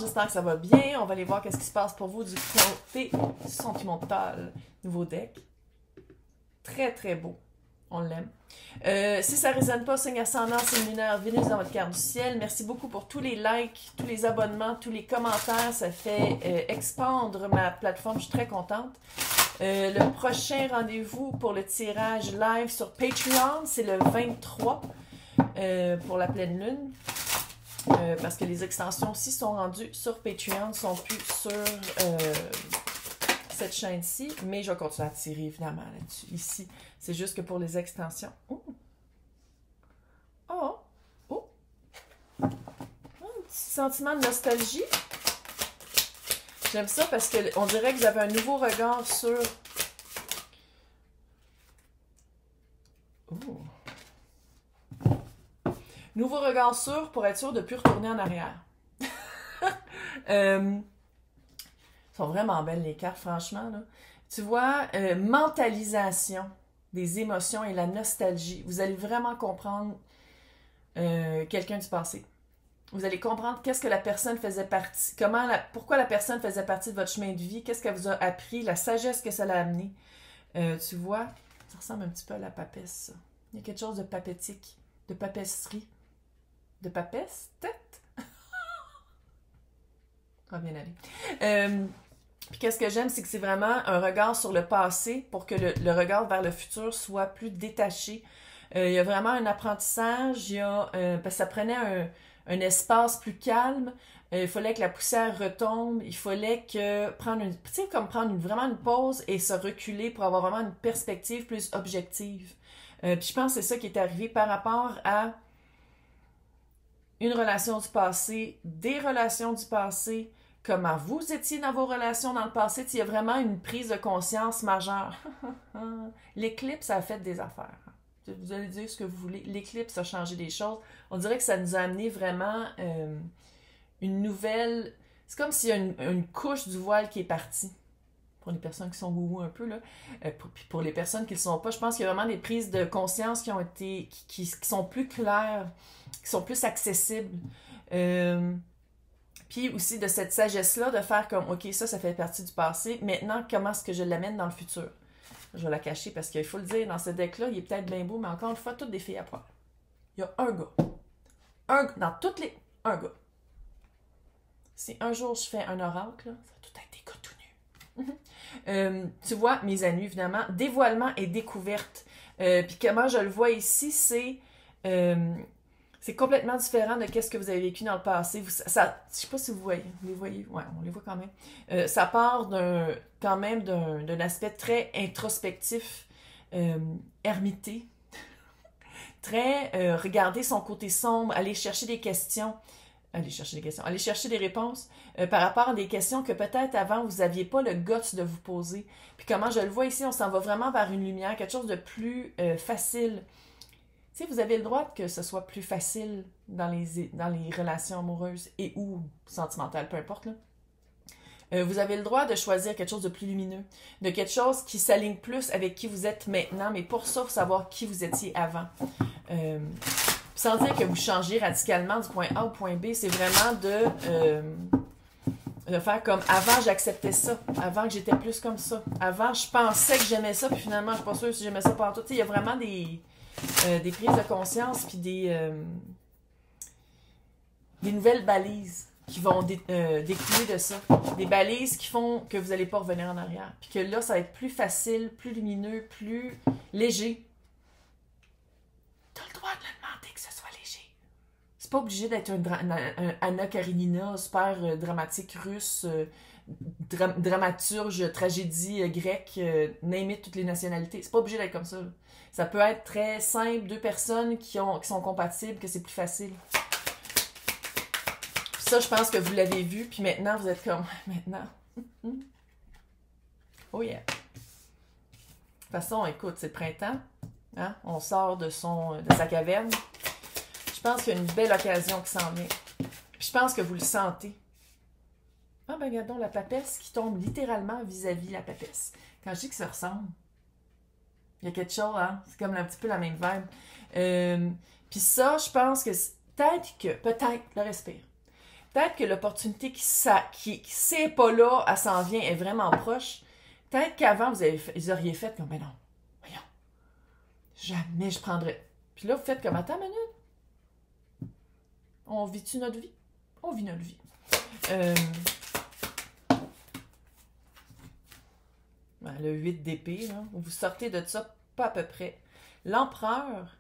j'espère que ça va bien. On va aller voir qu'est-ce qui se passe pour vous du côté sentimental. Nouveau deck. Très, très beau. On l'aime. Si ça ne résonne pas, signe ascendant, signe lunaire, Vénus dans votre carte du ciel. Merci beaucoup pour tous les likes, tous les abonnements, tous les commentaires. Ça fait expandre ma plateforme. Je suis très contente. Le prochain rendez-vous pour le tirage live sur Patreon, c'est le 23 pour la pleine lune. Parce que les extensions aussi sont rendues sur Patreon, ne sont plus sur cette chaîne-ci. Mais je vais continuer à tirer évidemment là-dessus. Ici, c'est juste que pour les extensions. Oh! Oh! Oh! Un petit sentiment de nostalgie. J'aime ça parce qu'on dirait que vous avez un nouveau regard sur... Oh! Nouveau regard sur pour être sûr de ne plus retourner en arrière. Sont vraiment belles les cartes, franchement. Là. Tu vois, mentalisation des émotions et la nostalgie. Vous allez vraiment comprendre quelqu'un du passé. Vous allez comprendre qu'est-ce que la personne faisait partie, pourquoi la personne faisait partie de votre chemin de vie, qu'est-ce qu'elle vous a appris, la sagesse que ça l'a amené. Tu vois, ça ressemble un petit peu à la papesse, ça. Il y a quelque chose de papétique, de papesserie. De papesse, peut-être? Ça va bien aller. Puis qu'est-ce que j'aime, c'est que c'est vraiment un regard sur le passé pour que le regard vers le futur soit plus détaché. Il y a vraiment un apprentissage, parce que ça prenait un espace plus calme, il fallait que la poussière retombe, il fallait que prendre vraiment une pause et se reculer pour avoir vraiment une perspective plus objective. Puis je pense que c'est ça qui est arrivé par rapport à une relation du passé, des relations du passé, comment vous étiez dans vos relations dans le passé. Il y a vraiment une prise de conscience majeure. L'éclipse a fait des affaires. Vous allez dire ce que vous voulez. L'éclipse a changé des choses. On dirait que ça nous a amené vraiment une nouvelle... C'est comme s'il y a une couche du voile qui est partie. Pour les personnes qui sont gourous un peu, là. Puis pour les personnes qui ne le sont pas, je pense qu'il y a vraiment des prises de conscience qui ont été... qui sont plus claires, qui sont plus accessibles. Puis aussi de cette sagesse-là, de faire comme, OK, ça fait partie du passé. Maintenant, comment est-ce que je l'amène dans le futur? Je vais la cacher parce qu'il faut le dire, dans ce deck-là, il est peut-être bien beau, mais encore une fois, toutes des filles à poil. Il y a un gars. Dans toutes les... Un gars. Si un jour je fais un oracle, là, ça va tout être des gars tout nus. Tu vois, mise à nu, évidemment. Dévoilement et découverte. Puis comment je le vois ici, c'est complètement différent de ce que vous avez vécu dans le passé. Je sais pas si vous voyez. Vous les voyez? Ouais, on les voit quand même. Ça part quand même d'un aspect très introspectif, ermité. Très regarder son côté sombre, aller chercher des questions. Aller chercher des réponses par rapport à des questions que peut-être avant vous n'aviez pas le guts de vous poser. Puis comment je le vois ici, on s'en va vraiment vers une lumière, quelque chose de plus facile. Tu sais, vous avez le droit que ce soit plus facile dans les relations amoureuses et ou sentimentales, peu importe. Là. Vous avez le droit de choisir quelque chose de plus lumineux, de quelque chose qui s'aligne plus avec qui vous êtes maintenant, mais pour ça, il faut savoir qui vous étiez avant. Sans dire que vous changez radicalement du point A au point B, c'est vraiment de faire comme avant j'acceptais ça, avant que j'étais plus comme ça, avant je pensais que j'aimais ça, puis finalement je suis pas sûre si j'aimais ça partout. Tu sais, il y a vraiment des prises de conscience, puis des nouvelles balises qui vont découler de ça. Des balises qui font que vous n'allez pas revenir en arrière. Puis que là, ça va être plus facile, plus lumineux, plus léger. T'as le droit de le demander que ce soit léger. C'est pas obligé d'être un Anna Karenina, super dramatique russe, dramaturge, tragédie grecque, name it, toutes les nationalités. C'est pas obligé d'être comme ça. Là. Ça peut être très simple, deux personnes qui sont compatibles, que c'est plus facile. Puis ça, je pense que vous l'avez vu, puis maintenant, vous êtes comme... Maintenant. Oh yeah. De toute façon, écoute, c'est le printemps. Hein? On sort de sa caverne. Je pense qu'il y a une belle occasion qui s'en vient. Puis je pense que vous le sentez. Ah ben regardons la papesse qui tombe littéralement vis-à-vis la papesse. Quand je dis que ça ressemble, il y a quelque chose, hein? C'est comme un petit peu la même vibe. Puis ça, je pense que peut-être le respire. peut-être que l'opportunité qui c'est pas là, elle s'en vient, est vraiment proche. Peut-être qu'avant, vous auriez fait comme, ben non, voyons, jamais je prendrais. Puis là, vous faites comme, attends une minute, on vit-tu notre vie? On vit notre vie. Le 8 d'épée, là, vous sortez de ça pas à peu près. L'empereur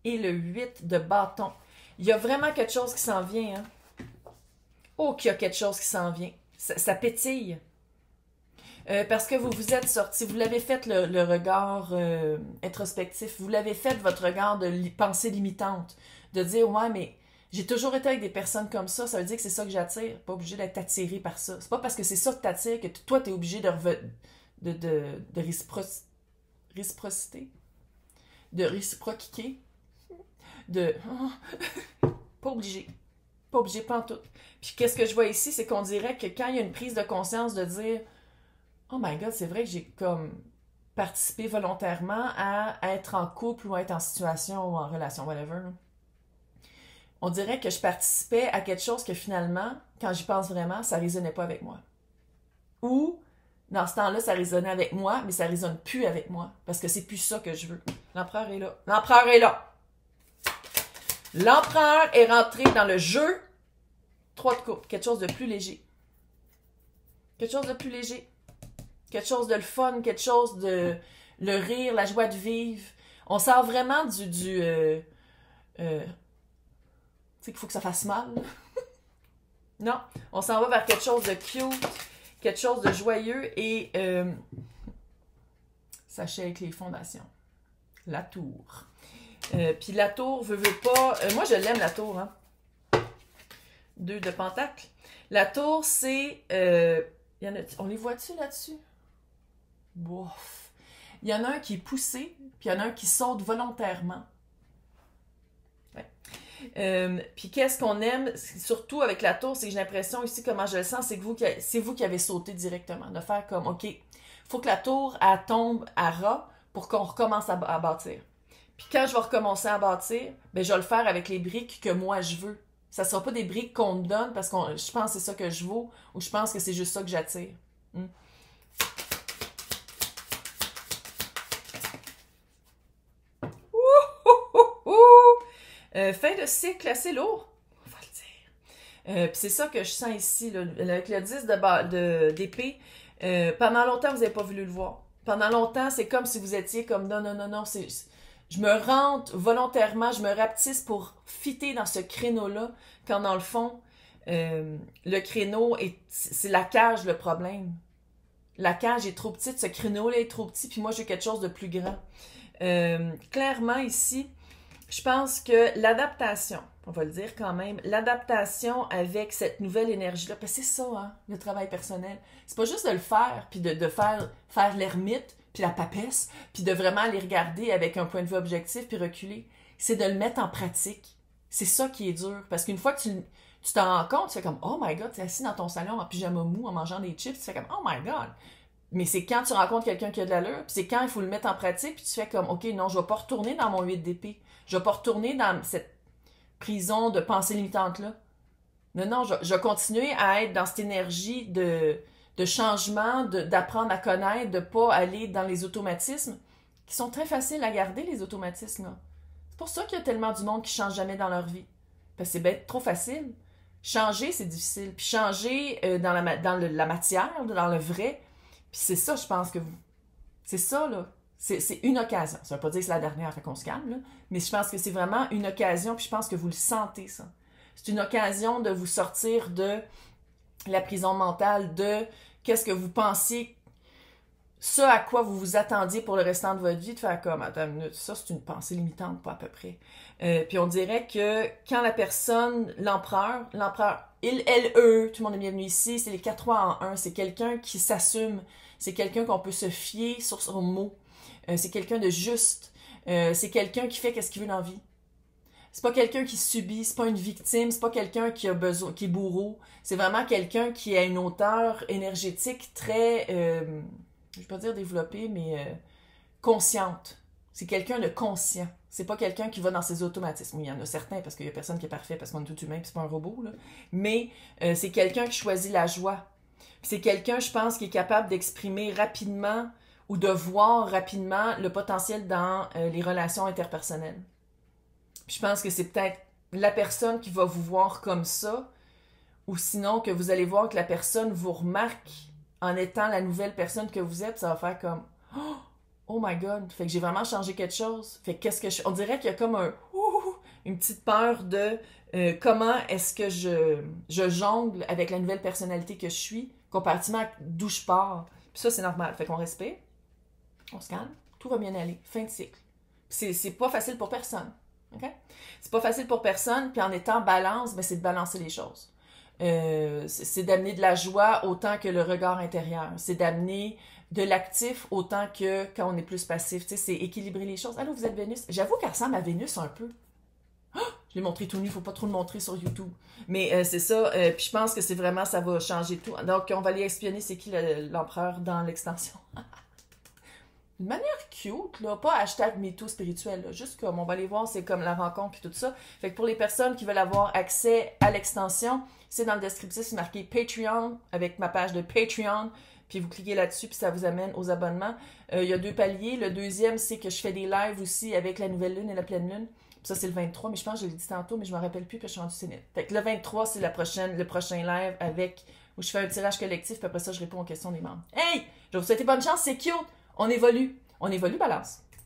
et le 8 de bâton. Il y a vraiment quelque chose qui s'en vient. Hein? Oh, qu'il y a quelque chose qui s'en vient. Ça pétille. Parce que vous vous êtes sorti, vous l'avez fait le regard introspectif, vous l'avez fait votre regard de pensée limitante, de dire, ouais, mais j'ai toujours été avec des personnes comme ça veut dire que c'est ça que j'attire, pas obligé d'être attiré par ça. C'est pas parce que c'est ça que t'attires que toi, t'es obligé de réciprocité, de réciproquer, de... pas obligé. Pas obligé, pas en tout. Puis qu'est-ce que je vois ici, c'est qu'on dirait que quand il y a une prise de conscience de dire oh my god, c'est vrai que j'ai comme participé volontairement à être en couple ou à être en situation ou en relation, whatever. Là. On dirait que je participais à quelque chose que finalement, quand j'y pense vraiment, ça résonnait pas avec moi. Ou, dans ce temps-là, ça résonnait avec moi, mais ça résonne plus avec moi. Parce que c'est plus ça que je veux. L'empereur est là. L'empereur est là. L'empereur est rentré dans le jeu. 3 de coupe. Quelque chose de plus léger. Quelque chose de plus léger. Quelque chose de le fun, quelque chose de le rire, la joie de vivre. On sort vraiment tu sais qu'il faut que ça fasse mal. Non, on s'en va vers quelque chose de cute, quelque chose de joyeux et sachez avec les fondations. La tour. Puis la tour, veut pas... moi, je l'aime, la tour. Hein? 2 de pentacle. La tour, c'est... on les voit-tu là-dessus? Bouf. Il y en a un qui est poussé, puis il y en a un qui saute volontairement. Ouais. Puis qu'est-ce qu'on aime, surtout avec la tour, c'est que j'ai l'impression ici, comment je le sens, c'est vous qui avez sauté directement. De faire comme, OK, il faut que la tour, elle tombe à ras pour qu'on recommence à bâtir. Puis quand je vais recommencer à bâtir, ben je vais le faire avec les briques que moi je veux. Ça ne sera pas des briques qu'on me donne parce que je pense que c'est ça que je vaux ou je pense que c'est juste ça que j'attire. Fin de cycle assez lourd, on va le dire. Puis c'est ça que je sens ici, là, avec le 10 d'épée. Pendant longtemps, vous n'avez pas voulu le voir. Pendant longtemps, c'est comme si vous étiez comme non, je me rentre volontairement, je me rapetisse pour fitter dans ce créneau-là, quand dans le fond, le créneau, c'est la cage le problème. La cage est trop petite, ce créneau-là est trop petit, puis moi, j'ai quelque chose de plus grand. Clairement, ici, je pense que l'adaptation, on va le dire quand même, l'adaptation avec cette nouvelle énergie-là, parce que c'est ça, hein, le travail personnel. C'est pas juste de le faire, puis de faire l'ermite, puis la papesse, puis de vraiment aller regarder avec un point de vue objectif, puis reculer. C'est de le mettre en pratique. C'est ça qui est dur. Parce qu'une fois que tu t'en rends compte, tu fais comme « Oh my God », tu es assis dans ton salon en pyjama mou, en mangeant des chips, tu fais comme « Oh my God ». Mais c'est quand tu rencontres quelqu'un qui a de l'allure, puis c'est quand il faut le mettre en pratique, puis tu fais comme « Ok, non, je vais pas retourner dans mon 8 d'épée. Je vais pas retourner dans cette prison de pensée limitante-là. Non, je vais continuer à être dans cette énergie de changement, d'apprendre à connaître, de pas aller dans les automatismes qui sont très faciles à garder, les automatismes. Là. C'est pour ça qu'il y a tellement du monde qui change jamais dans leur vie. Parce que c'est bête, trop facile. Changer, c'est difficile. Puis changer dans la matière, dans le vrai, puis c'est ça, je pense que vous... C'est ça, là. C'est une occasion. Ça veut pas dire que c'est la dernière, fait qu'on se calme, là. Mais je pense que c'est vraiment une occasion, puis je pense que vous le sentez, ça. C'est une occasion de vous sortir de la prison mentale, de qu'est-ce que vous pensiez, ce à quoi vous vous attendiez pour le restant de votre vie, de faire comme, attends une minute, ça c'est une pensée limitante, pas à peu près. Puis on dirait que quand la personne, l'empereur, il, elle, eux, tout le monde est bienvenu ici, c'est les 4-3 en 1, c'est quelqu'un qui s'assume, c'est quelqu'un qu'on peut se fier sur son mot, c'est quelqu'un de juste, c'est quelqu'un qui fait qu'est-ce qu'il veut dans la vie. C'est pas quelqu'un qui subit, c'est pas une victime, c'est pas quelqu'un qui a besoin, qui est bourreau. C'est vraiment quelqu'un qui a une hauteur énergétique très, je vais pas dire développée, mais consciente. C'est quelqu'un de conscient. C'est pas quelqu'un qui va dans ses automatismes. Il y en a certains, parce qu'il y a personne qui est parfait, parce qu'on est tout humain, puis c'est pas un robot, là. Mais c'est quelqu'un qui choisit la joie. Puis c'est quelqu'un, je pense, qui est capable d'exprimer rapidement ou de voir rapidement le potentiel dans les relations interpersonnelles. Puis je pense que c'est peut-être la personne qui va vous voir comme ça, ou sinon que vous allez voir que la personne vous remarque en étant la nouvelle personne que vous êtes, ça va faire comme oh my god, fait que j'ai vraiment changé quelque chose. Fait que qu'est-ce que on dirait qu'il y a comme une petite peur de comment est-ce que je jongle avec la nouvelle personnalité que je suis, comparativement à d'où je pars. Puis ça, c'est normal. Fait qu'on respire, on se calme, tout va bien aller. Fin de cycle. C'est pas facile pour personne. Okay? C'est pas facile pour personne, puis en étant balance, ben, c'est de balancer les choses. C'est d'amener de la joie autant que le regard intérieur. C'est d'amener de l'actif autant que quand on est plus passif. Tu sais, c'est équilibrer les choses. Allô, vous êtes Vénus? J'avoue qu'elle ressemble à Vénus un peu. Oh, je l'ai montré tout nu, faut pas trop le montrer sur YouTube. Mais c'est ça, puis je pense que c'est vraiment, ça va changer tout. Donc, on va aller espionner c'est qui l'empereur dans l'extension. D'une manière cute, là, pas hashtag MeToo spirituel, là, juste comme on va aller voir, c'est comme la rencontre puis tout ça. Fait que pour les personnes qui veulent avoir accès à l'extension, c'est dans le descriptif, c'est marqué Patreon, avec ma page de Patreon, puis vous cliquez là-dessus, puis ça vous amène aux abonnements. Il y a 2 paliers. Le deuxième, c'est que je fais des lives aussi avec la nouvelle lune et la pleine lune. Puis ça, c'est le 23, mais je pense que je l'ai dit tantôt, mais je me rappelle plus que je suis rendue sénile. Fait que le 23, c'est le prochain live avec où je fais un tirage collectif, puis après ça, je réponds aux questions des membres. Hey! Je vais vous souhaiter bonne chance, c'est cute! On évolue. On évolue, Balance.